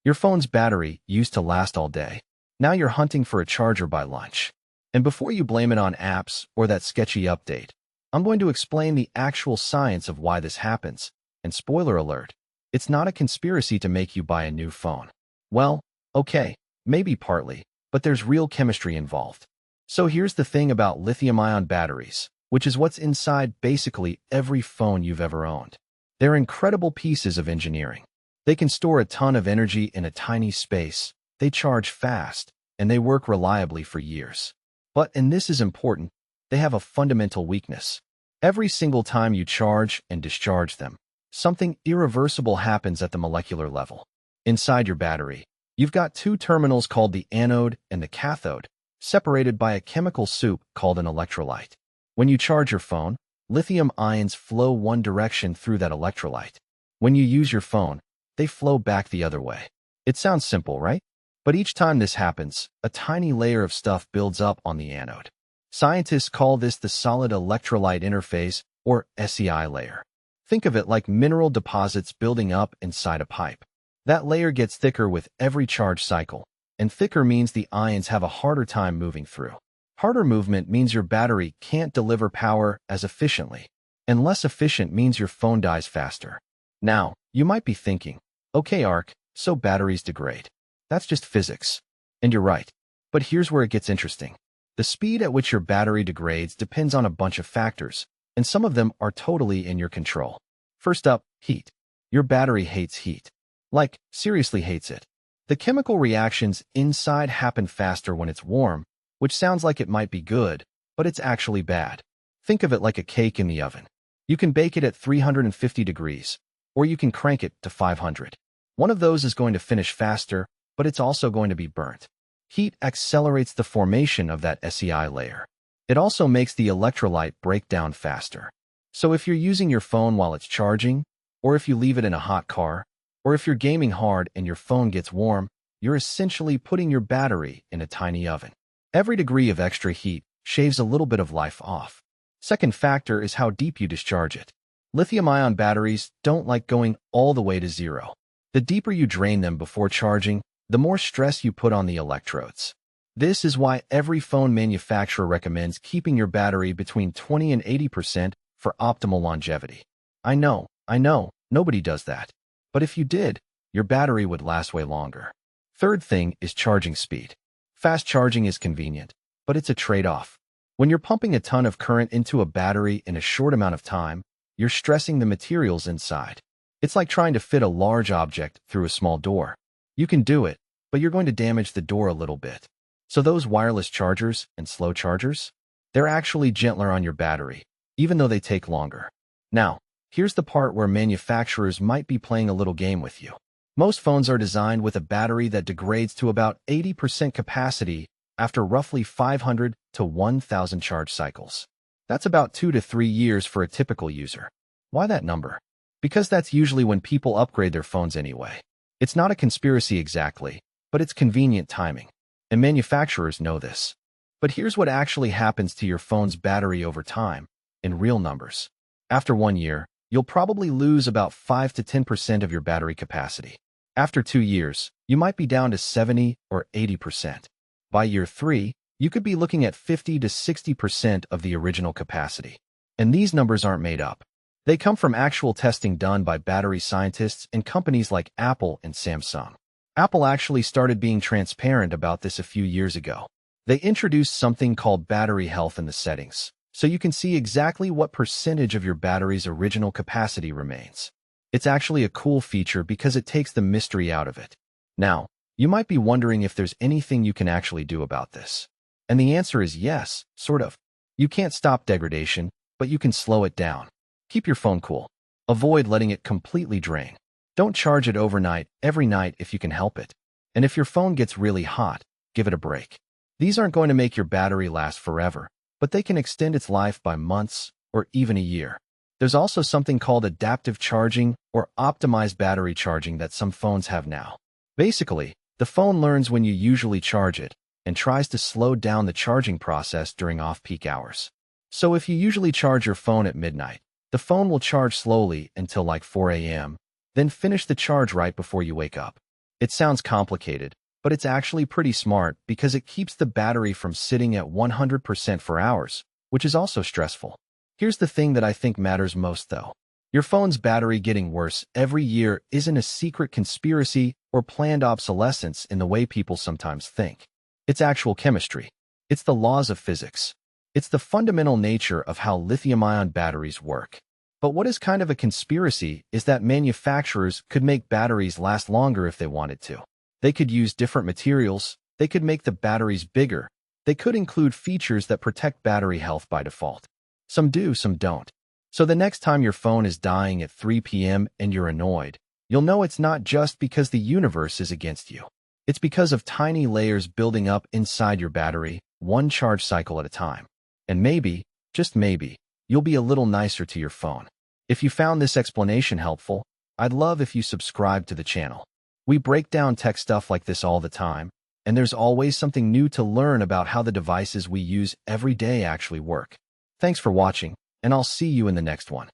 Your phone's battery used to last all day. Now you're hunting for a charger by lunch. And before you blame it on apps or that sketchy update, I'm going to explain the actual science of why this happens. And spoiler alert, it's not a conspiracy to make you buy a new phone. Well, okay, maybe partly, but there's real chemistry involved. So here's the thing about lithium-ion batteries, which is what's inside basically every phone you've ever owned. They're incredible pieces of engineering. They can store a ton of energy in a tiny space, they charge fast, and they work reliably for years. But, and this is important, they have a fundamental weakness. Every single time you charge and discharge them, something irreversible happens at the molecular level. Inside your battery, you've got two terminals called the anode and the cathode, separated by a chemical soup called an electrolyte. When you charge your phone, lithium ions flow one direction through that electrolyte. When you use your phone, they flow back the other way. It sounds simple, right? But each time this happens, a tiny layer of stuff builds up on the anode. Scientists call this the solid electrolyte interface, or SEI layer. Think of it like mineral deposits building up inside a pipe. That layer gets thicker with every charge cycle, and thicker means the ions have a harder time moving through. Harder movement means your battery can't deliver power as efficiently, and less efficient means your phone dies faster. Now, you might be thinking, okay, Ark, so batteries degrade. That's just physics. And you're right. But here's where it gets interesting. The speed at which your battery degrades depends on a bunch of factors, and some of them are totally in your control. First up, heat. Your battery hates heat. Like, seriously hates it. The chemical reactions inside happen faster when it's warm, which sounds like it might be good, but it's actually bad. Think of it like a cake in the oven. You can bake it at 350 degrees, or you can crank it to 500. One of those is going to finish faster, but it's also going to be burnt. Heat accelerates the formation of that SEI layer. It also makes the electrolyte break down faster. So if you're using your phone while it's charging, or if you leave it in a hot car, or if you're gaming hard and your phone gets warm, you're essentially putting your battery in a tiny oven. Every degree of extra heat shaves a little bit of life off. Second factor is how deep you discharge it. Lithium-ion batteries don't like going all the way to zero. The deeper you drain them before charging, the more stress you put on the electrodes. This is why every phone manufacturer recommends keeping your battery between 20 and 80% for optimal longevity. I know, nobody does that. But if you did, your battery would last way longer. Third thing is charging speed. Fast charging is convenient, but it's a trade-off. When you're pumping a ton of current into a battery in a short amount of time, you're stressing the materials inside. It's like trying to fit a large object through a small door. You can do it, but you're going to damage the door a little bit. So those wireless chargers and slow chargers, they're actually gentler on your battery, even though they take longer. Now, here's the part where manufacturers might be playing a little game with you. Most phones are designed with a battery that degrades to about 80% capacity after roughly 500 to 1,000 charge cycles. That's about 2 to 3 years for a typical user. Why that number? Because that's usually when people upgrade their phones anyway. It's not a conspiracy exactly, but it's convenient timing. And manufacturers know this. But here's what actually happens to your phone's battery over time, in real numbers. After 1 year, you'll probably lose about 5 to 10% of your battery capacity. After 2 years, you might be down to 70 or 80%. By year 3, you could be looking at 50 to 60% of the original capacity. And these numbers aren't made up. They come from actual testing done by battery scientists and companies like Apple and Samsung. Apple actually started being transparent about this a few years ago. They introduced something called battery health in the settings, so you can see exactly what percentage of your battery's original capacity remains. It's actually a cool feature because it takes the mystery out of it. Now, you might be wondering if there's anything you can actually do about this. And the answer is yes, sort of. You can't stop degradation, but you can slow it down. Keep your phone cool. Avoid letting it completely drain. Don't charge it overnight, every night if you can help it. And if your phone gets really hot, give it a break. These aren't going to make your battery last forever, but they can extend its life by months or even a year. There's also something called adaptive charging or optimized battery charging that some phones have now. Basically, the phone learns when you usually charge it and tries to slow down the charging process during off-peak hours. So if you usually charge your phone at midnight, the phone will charge slowly until like 4 a.m., then finish the charge right before you wake up. It sounds complicated, but it's actually pretty smart because it keeps the battery from sitting at 100% for hours, which is also stressful. Here's the thing that I think matters most though. Your phone's battery getting worse every year isn't a secret conspiracy or planned obsolescence in the way people sometimes think. It's actual chemistry. It's the laws of physics. It's the fundamental nature of how lithium-ion batteries work. But what is kind of a conspiracy is that manufacturers could make batteries last longer if they wanted to. They could use different materials, they could make the batteries bigger, they could include features that protect battery health by default. Some do, some don't. So the next time your phone is dying at 3 p.m. and you're annoyed, you'll know it's not just because the universe is against you. It's because of tiny layers building up inside your battery, one charge cycle at a time. And maybe, just maybe, you'll be a little nicer to your phone. If you found this explanation helpful, I'd love if you subscribe to the channel. We break down tech stuff like this all the time, and there's always something new to learn about how the devices we use every day actually work. Thanks for watching, and I'll see you in the next one.